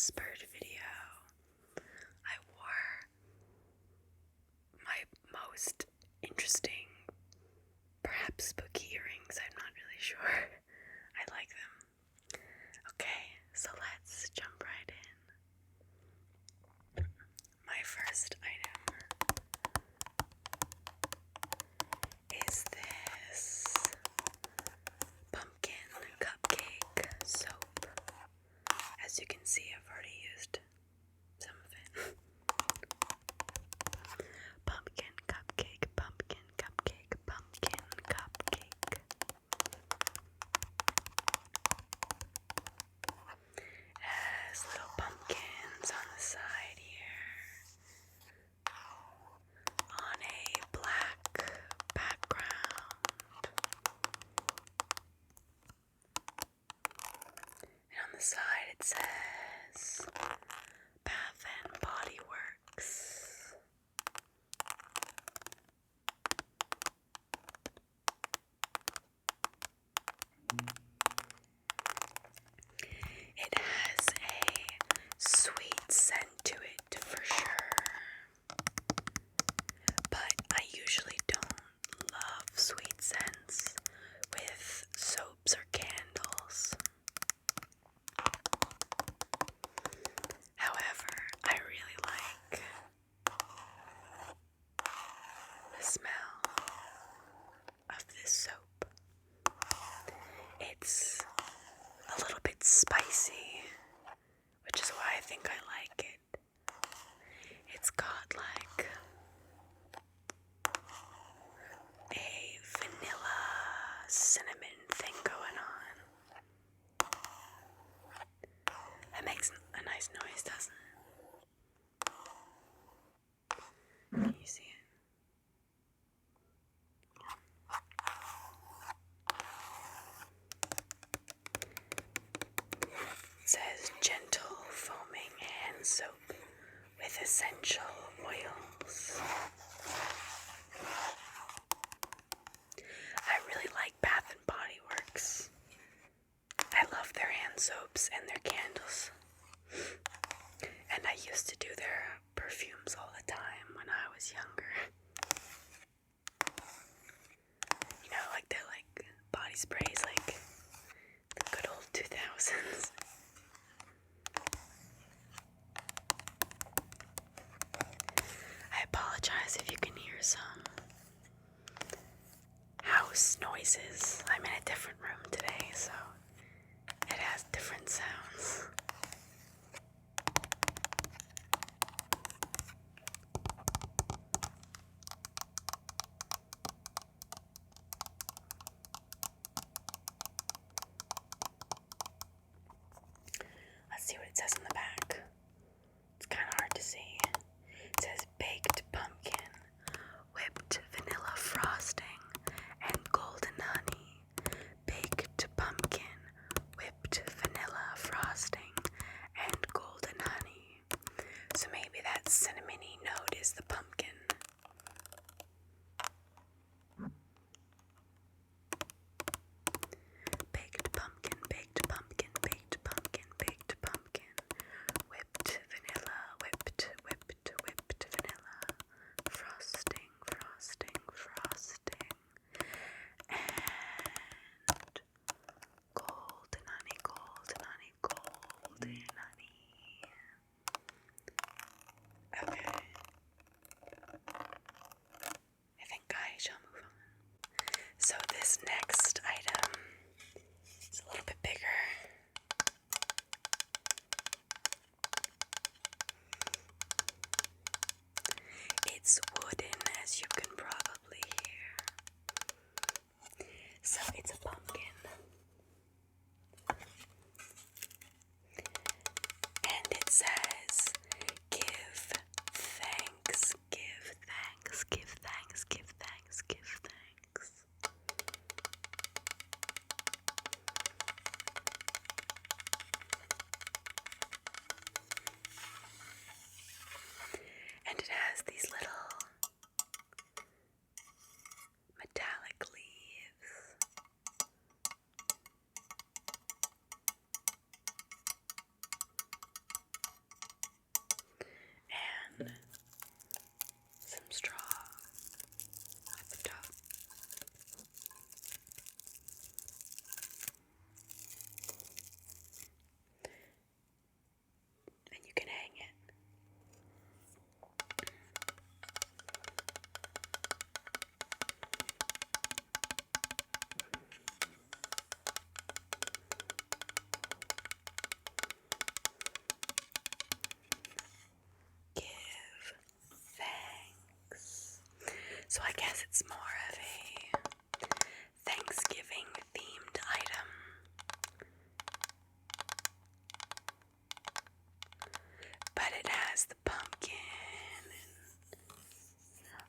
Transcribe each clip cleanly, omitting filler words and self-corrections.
last bird video, I wore my most interesting, perhaps spooky earrings. I'm not really sure. I like them. Okay, so let's jump right in. My first item is this pumpkin cupcake soap. As you can see, I've already used some of it. Pumpkin cupcake, pumpkin cupcake, pumpkin cupcake. It has little pumpkins on the side here, on a black background. And on the side it says Bath and Body Works. It has a sweet scent to it for sure, but I usually don't love sweet scents with soaps or candles. However, I really like the smell of this soap. It's a little bit spicy, which is why I think I like it. It's got like a vanilla cinnamon thing going on. That makes a nice noise, doesn't it? Can you see it? It says gentle foaming hand soap with essential oils. I really like Bath and Body Works. I love their hand soaps and their candles. And I used to do their perfumes all the time when I was younger. You know, like they're like body sprays, like the good old 2000s. I apologize if you can hear some house noises. I'm in a different room today, so it has different sounds. Let's see what it says on the back. It's kind of hard to see. It says baked pumpkin, whipped vanilla frosting, and golden honey. Baked pumpkin, whipped vanilla frosting, and golden honey. So maybe that cinnamony note is the pumpkin. Baked pumpkin, baked pumpkin, baked pumpkin, baked pumpkin. Whipped vanilla, whipped vanilla. Frosting, frosting, frosting. And golden honey, golden honey, golden honey. Okay. I think I shall move on. So this next item is a little bit bigger. It's wooden, as you can probably hear. So it's a pumpkin. And it says, give thanks, give thanks, give thanks, give thanks, give thanks. And it has these little metallic leaves. some straw at the top. And you can hang it. Give thanks. So I guess it's more of a Thanksgiving themed item. But it has the pumpkin, and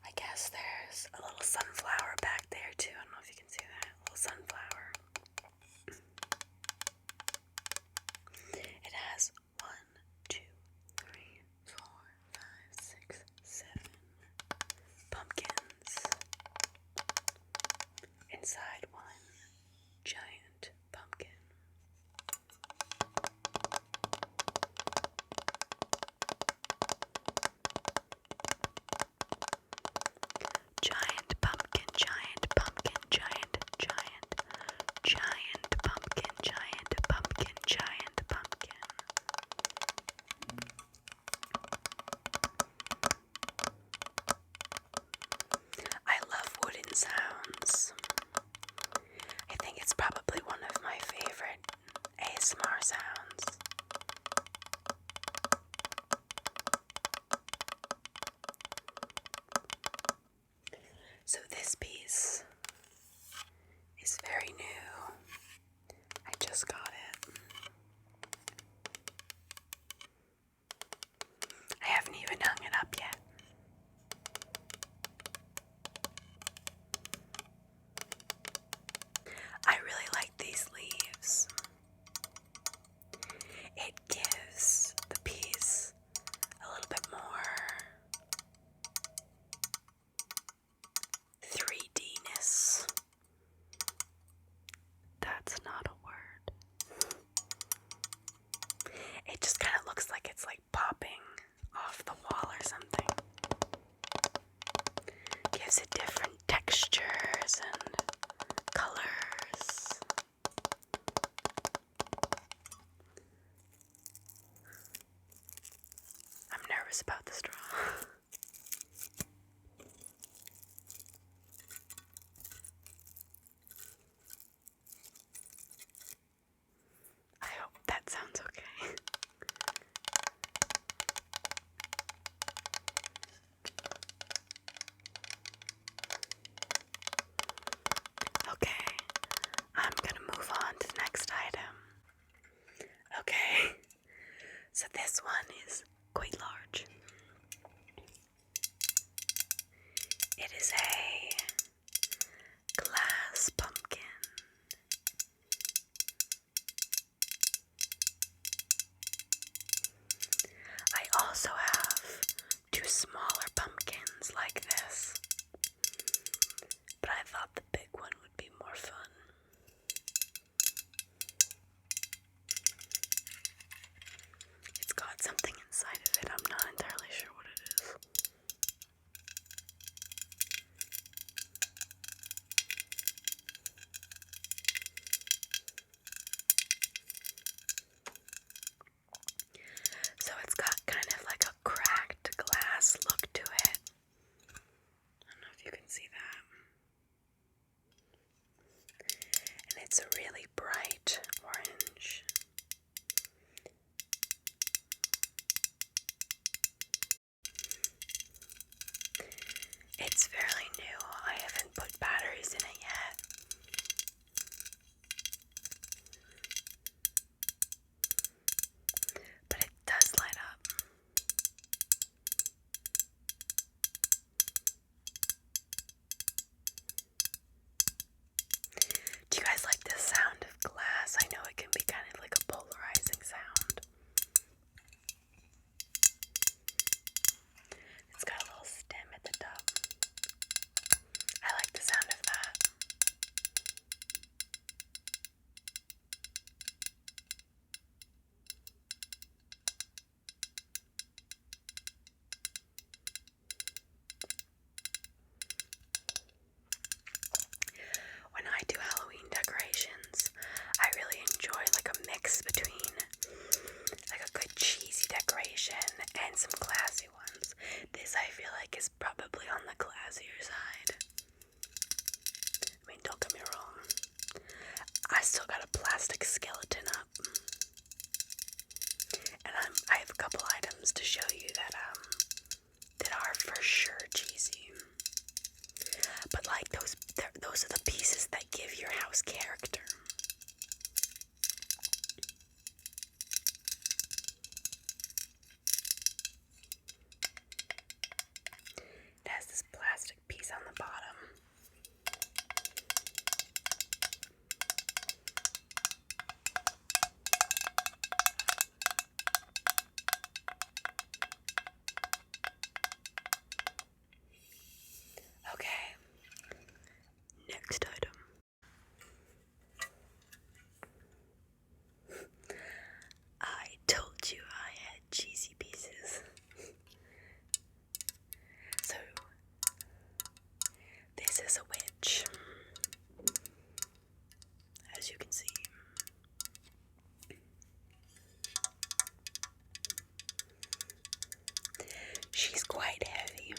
I guess there's a little sunflower back there too. I don't know if you can see that. A little sunflower. It has 1, 2, 3, 4, 5, 6, 7 pumpkins inside one giant pumpkin. Giant pumpkin, giant pumpkin, giant, giant, giant pumpkin, giant pumpkin, giant pumpkin. I love wooden sounds. I think it's probably one of my favorite ASMR sounds. So this piece is very new. I just got it. I haven't even hung it up yet. I really like these leaves. It gives the piece a little bit more 3D-ness. That's not a word. It just kind of looks like it's like popping off the wall or something. Gives it different textures and colors. I'm nervous about the straw. I hope that sounds okay. Okay, I'm gonna move on to the next item. Okay, so this one is quite large. It is a glass pumpkin. I also have 2 smaller pumpkins like this, but I thought the big one would be more fun. It's got something inside of it. I'm not entirely sure what it is. So it's got kind of like a cracked glass look to it. I don't know if you can see that. And it's a really bright orange. It's fairly new. I haven't put batteries in it yet. But it does light up. Do you guys like the sound of glass? I know it can be kind of like a polarizing sound. It's got a little stem at the top. I like the sound of that. those are the pieces that give your house character. It has this plastic piece on the bottom. Okay, next item. I told you I had cheesy pieces. So, this is a witch, as you can see. She's quite heavy.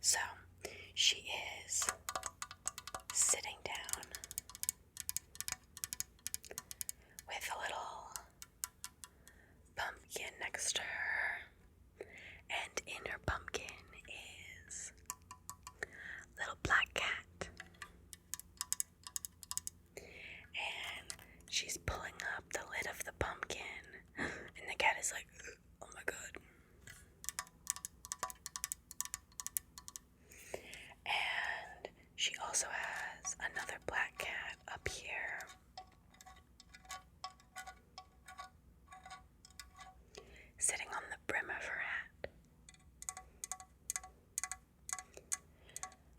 So, she is sitting down with a little pumpkin next to her, and in her pumpkin is a little black cat. And she's pulling up the lid of the pumpkin, and the cat is like, oh my god. And she also has another black cat up here. Sitting on the brim of her hat.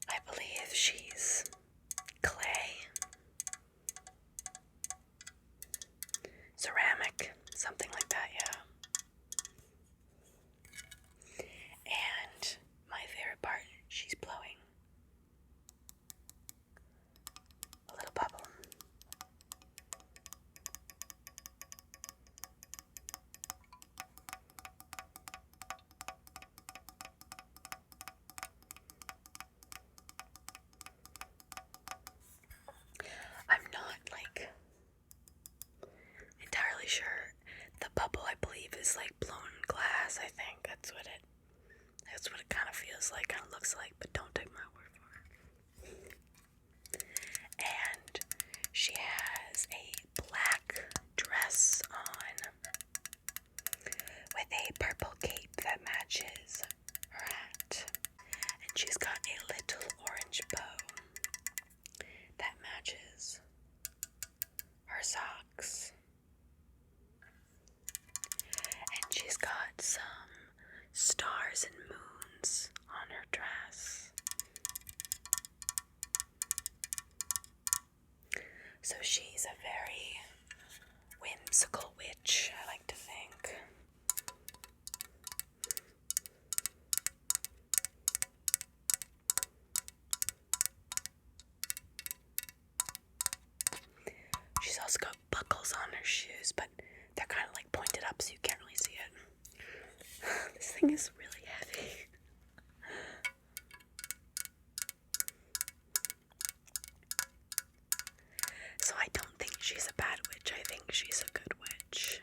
I believe she's clay, ceramic, something like that, yeah. And my favorite part, she's blowing a little bubble. I'm not entirely sure. The bubble, I believe, is blown glass. I think that's what it kind of feels like, kind of looks like, but don't take my word for it. And she has a black dress on with a purple cape that matches her hat. And she's got a little orange bow that matches her socks. And she's got some stars and moons on her dress. So she's a very whimsical witch, I like to think. She's also got buckles on her shoes, but they're kind of pointed up so you can't really see it. This thing is really heavy. So I don't think she's a bad witch, I think she's a good witch.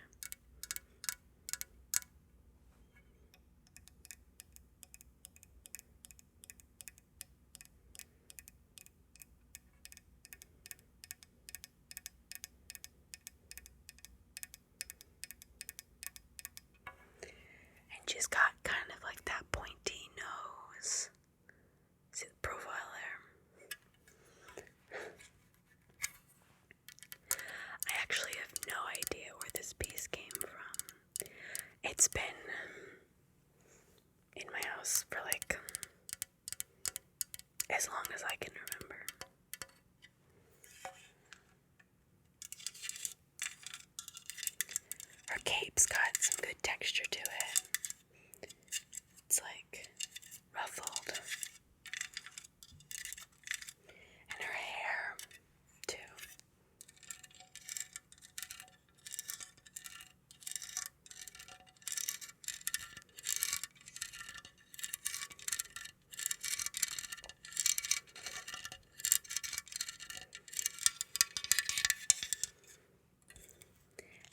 And she's got kind of that pointy nose. See the profile there? I actually have no idea where this piece came from. It's been in my house for as long as I can remember. Her cape's got some good texture to it. It's ruffled. And her hair, too.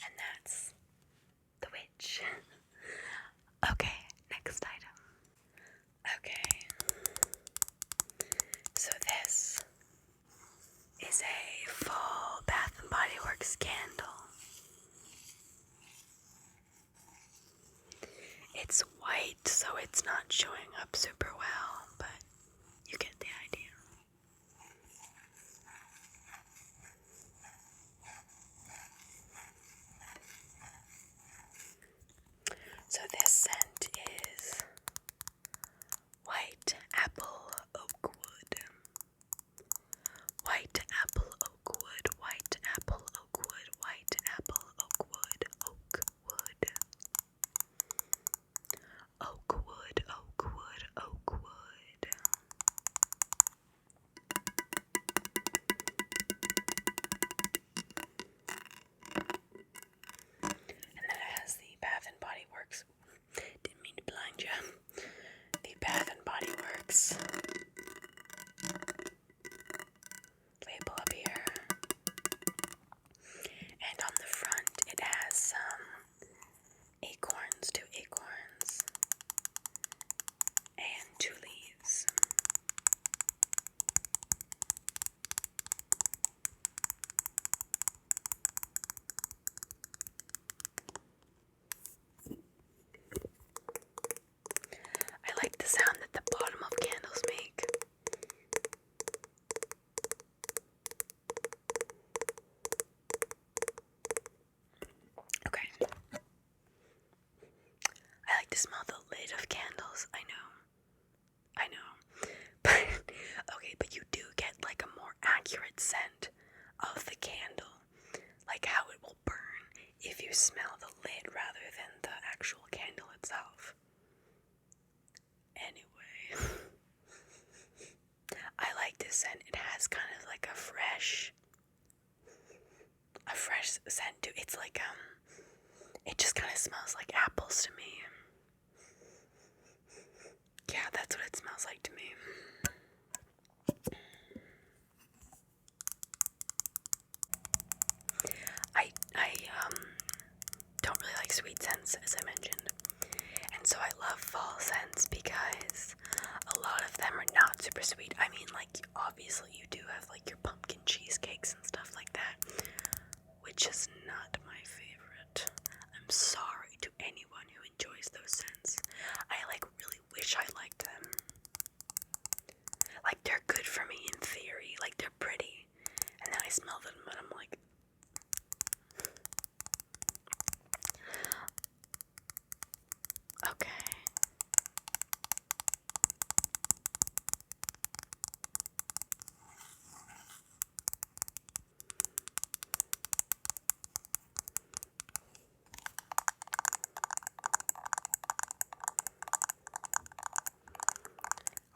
And that's not showing up super well, but you get the idea. So this scent is white apple oak wood. White apple oak wood, white apple oak wood, white apple oak wood, oak wood. Oak wood, oak wood, oak wood. And then it has the Bath and Body Works. Didn't mean to blind you. The Bath and Body Works label up here. And on the front it has some acorns, 2 acorns, and 2 leaves. I like the sound that the bottom of candles make. Okay. I like to smell the lid of candles. I know. But, okay, but you do get like a more accurate scent of the candle. Like how it will burn if you smell the lid rather than the actual candle itself. Anyway, I like this scent. It has kind of like a fresh scent to it. It's like it just kind of smells like apples to me. Yeah, that's what it smells like to me. I don't really like sweet scents, as I mentioned, and so I love fall scents because a lot of them are not super sweet. I mean, like, obviously you do have like your pumpkin cheesecakes and stuff like that, which is not my favorite. I'm sorry to anyone who enjoys those scents. I like really wish I liked them. Like, they're good for me in theory, like they're pretty, and then I smell them and I'm like, okay.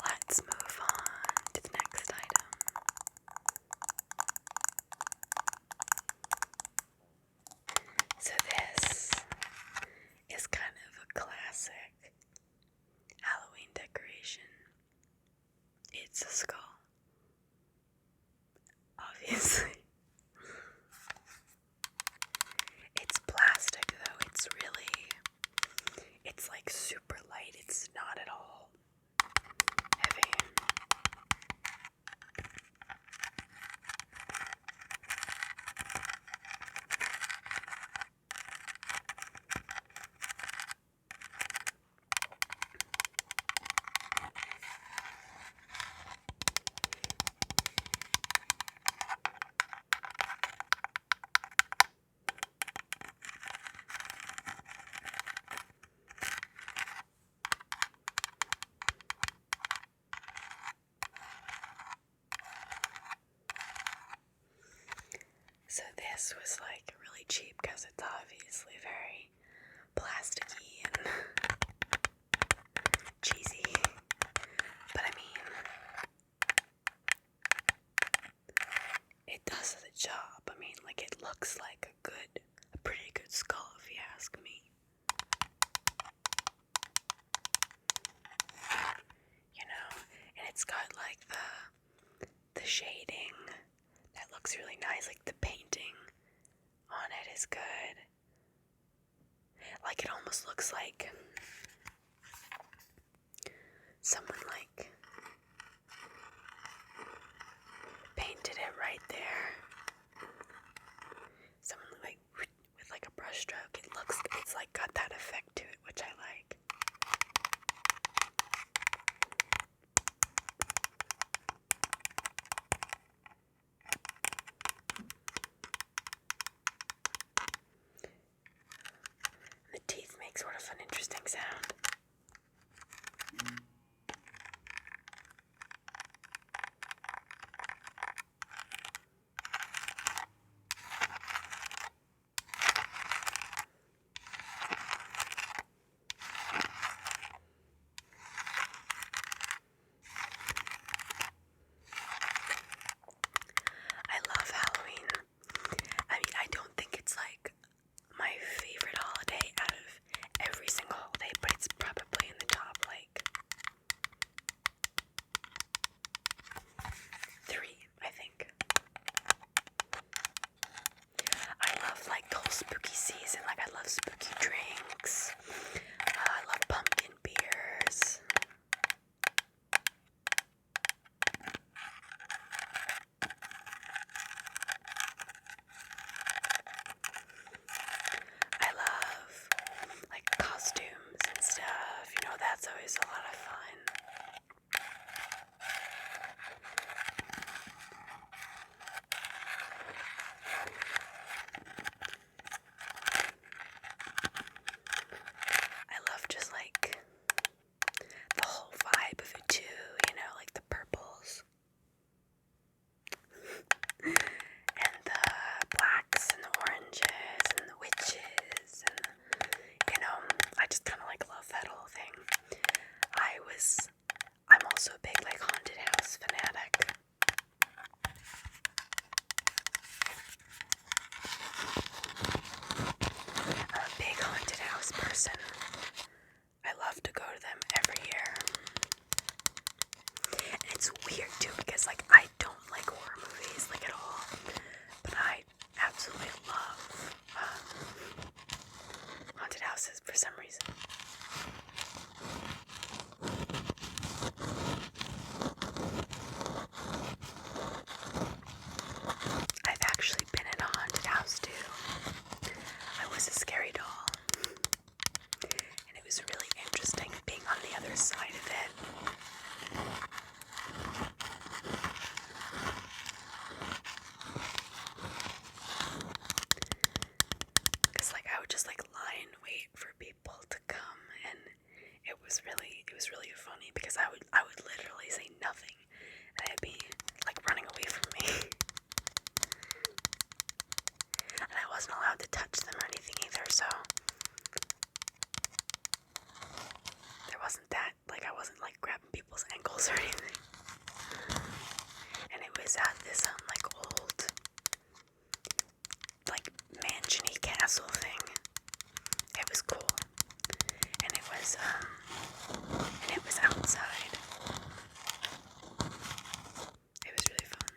Let's move on to the next item. So this is kind of a classic Halloween decoration. It's a skull. Obviously. It's plastic though. It's like super light. It's not at all heavy. So this was like really cheap because it's obviously very plasticky and cheesy. But I mean, it does the job. I mean, like, it looks like a pretty good skull if you ask me. You know, and it's got like the shading that looks really nice, like the painting on it is good. Like, it almost looks like someone like painted it right there. Someone like with like a brush stroke. It's like got that effect to it, which I like. allowed to touch them or anything either, so there wasn't that, like I wasn't like grabbing people's ankles or anything. And it was at this like old like mansion-y castle thing. It was cool. And it was outside. It was really fun.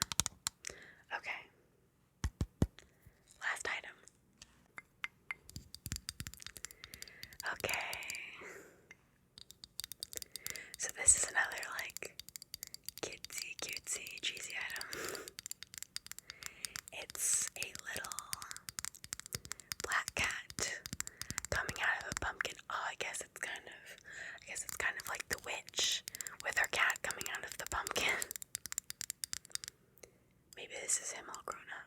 Okay. Last item. Okay. So this is another like cutesy, cheesy item. It's a little black cat coming out of a pumpkin. Oh, I guess it's kind of like the witch with her cat coming out of the pumpkin. Maybe this is him all grown up.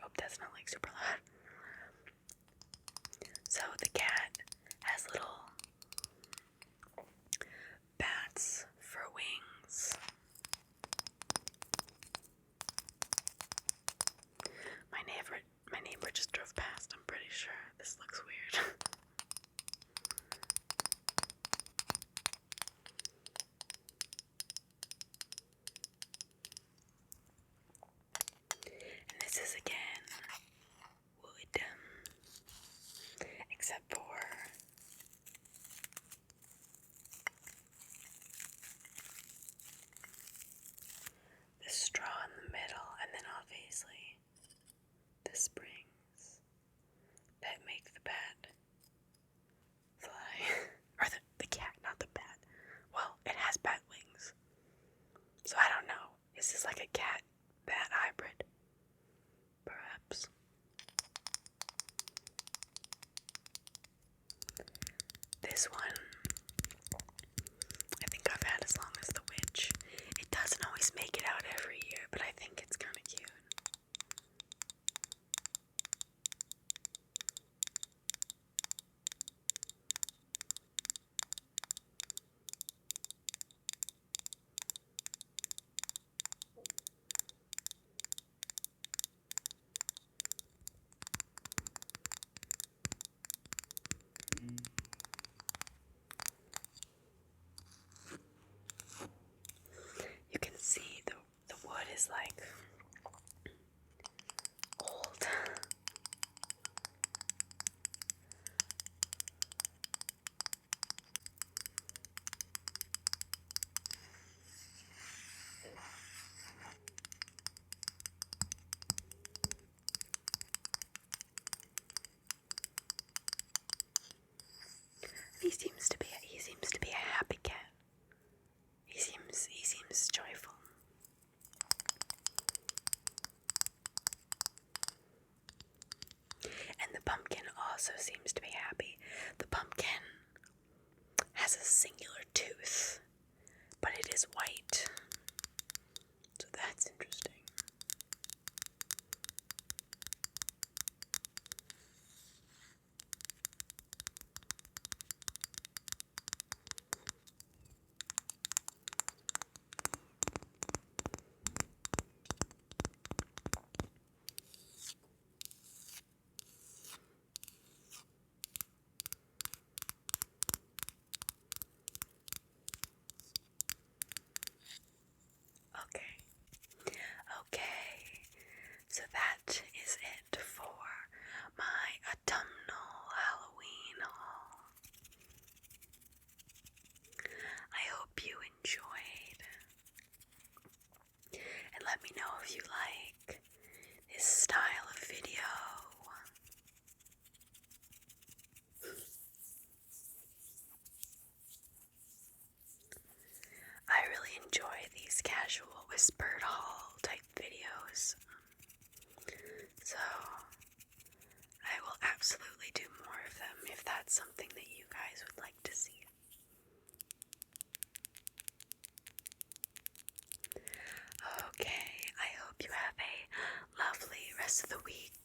Hope that's not like super loud. So the cat has little bats for wings. My neighbor just drove past. I'm pretty sure this looks weird. And this is again wood, except for the straw in the middle, and then obviously the springs that make the bat fly. Or the cat, not the bat. Well, it has bat wings. So I don't know. Is this like a cat-bat hybrid? Perhaps. This one, I think I've had as long as the witch. It doesn't always make it out every year, but I think it's kind of cute. You can see the wood is like old. He seems to be a happy cat. He seems joyful. And the pumpkin also seems to be happy. The pumpkin has a singular tooth, but it is white. So that's interesting. Okay, so that is it for my autumnal Halloween haul. I hope you enjoyed, and let me know if you like this style of video. I really enjoy these casual whispered haul type videos, so I will absolutely do more of them if that's something that you guys would like to see. Okay. rest of the week.